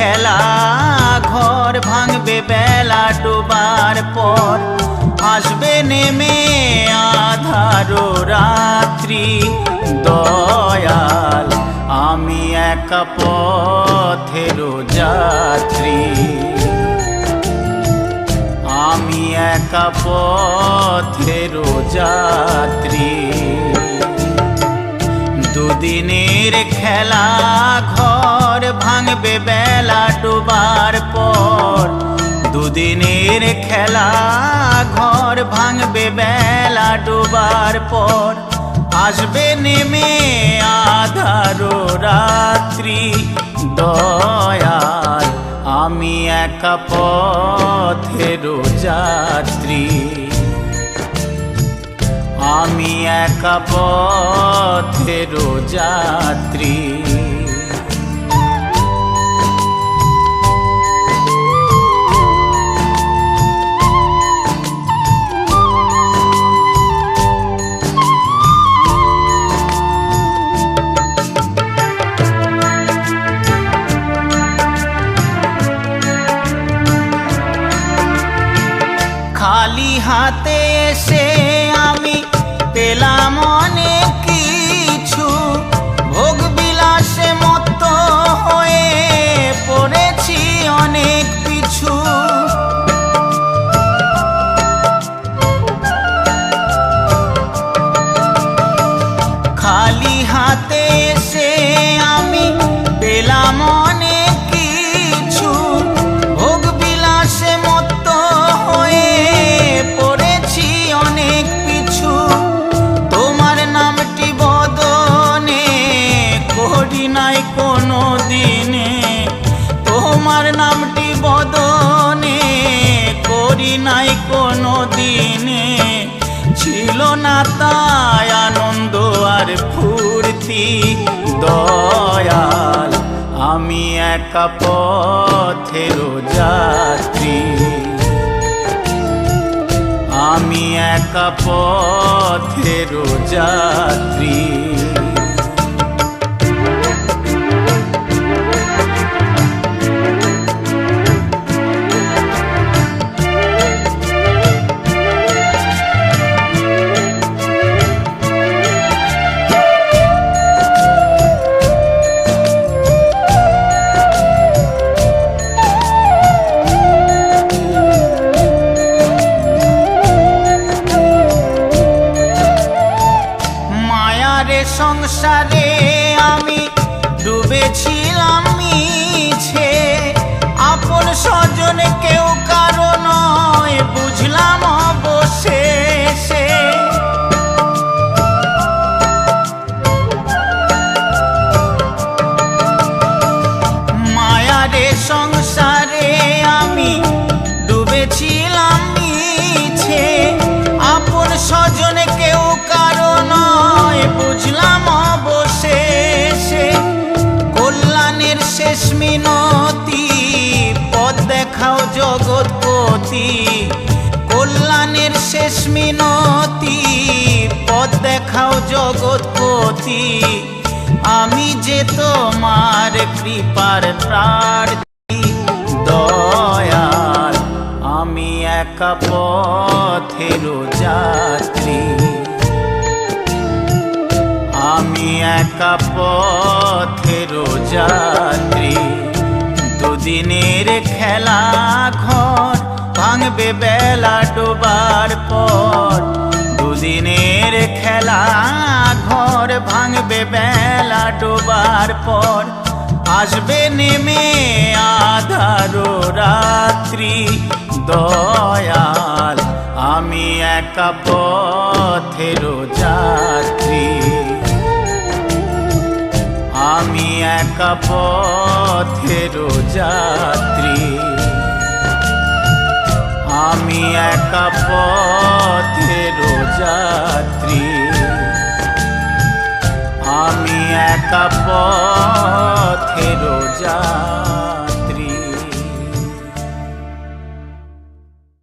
খেলা ঘর ভাঙবে বেলা ডোবার পর, আসবে নেমে আধারো রাত্রি। দয়াল আমি একা পথেরও যাত্রী, আমি একা পথেরও যাত্রী। দুদিনের খেলা ঘর ভাঙবে বেলা ডোবার পর, দুদিনের খেলা ঘর ভাঙবে বেলা ডোবার পর, আসবে নেমে আধারো রাত্রি। দয়াল আমি একা পথেরও যাত্রী, আমি একা পথেরও যাত্রী। খালি হাতে এসে আমি পেলাম অনেক কিছু, ভোগ বিলাসে মত্ত হয়ে পড়েছি অনেক পিছু। খালি হাতে এসে আমি পেলাম অনেক কিছু, ভোগ বিলাসে মত্ত হয়ে পড়েছি অনেক পিছু। তোমার নামটি বদনে করি নাই কোনো দিনে, তোমার নামটি বদনে করি নাই কোনো দিনে। ছিল না তাই আনন্দ আর ফুর্তি। দয়াল আমি একা পথেরও যাত্রী, আমি একা পথেরও যাত্রী। সংসারে আমি ডুবেছিলাম মিছে, আপন স্বজন কেউ কারো নয় বুঝলাম অবশেষে। মায়ারে সংসারে আমি ডুবেছিলাম মিছে, আপন স্বজন কেউ কারো নয় বুঝলাম অবশেষে। কল্যাণের শেষ মিনতি পথ দেখাও জগৎপতি, কল্যাণের শেষ মিনতি পথ দেখাও জগৎপতি। আমি যে তোমার কৃপার প্রার্থী। দয়াল আমি একা পথেরও যাত্রী, আমি একা পথেরও যাত্রী। দুদিনের খেলা ঘর ভাঙবে বেলা ডোবার পর, দুদিনের খেলা ঘর ভাঙবে বেলা ডোবার পর, আসবে নেমে আধারো রাত্রি। দয়াল আমি একা পথেরও যাত্রী, আমি একা পথেরও যাত্রী, আমি একা পথেরও যাত্রী, আমি একা পথেরও যাত্রী।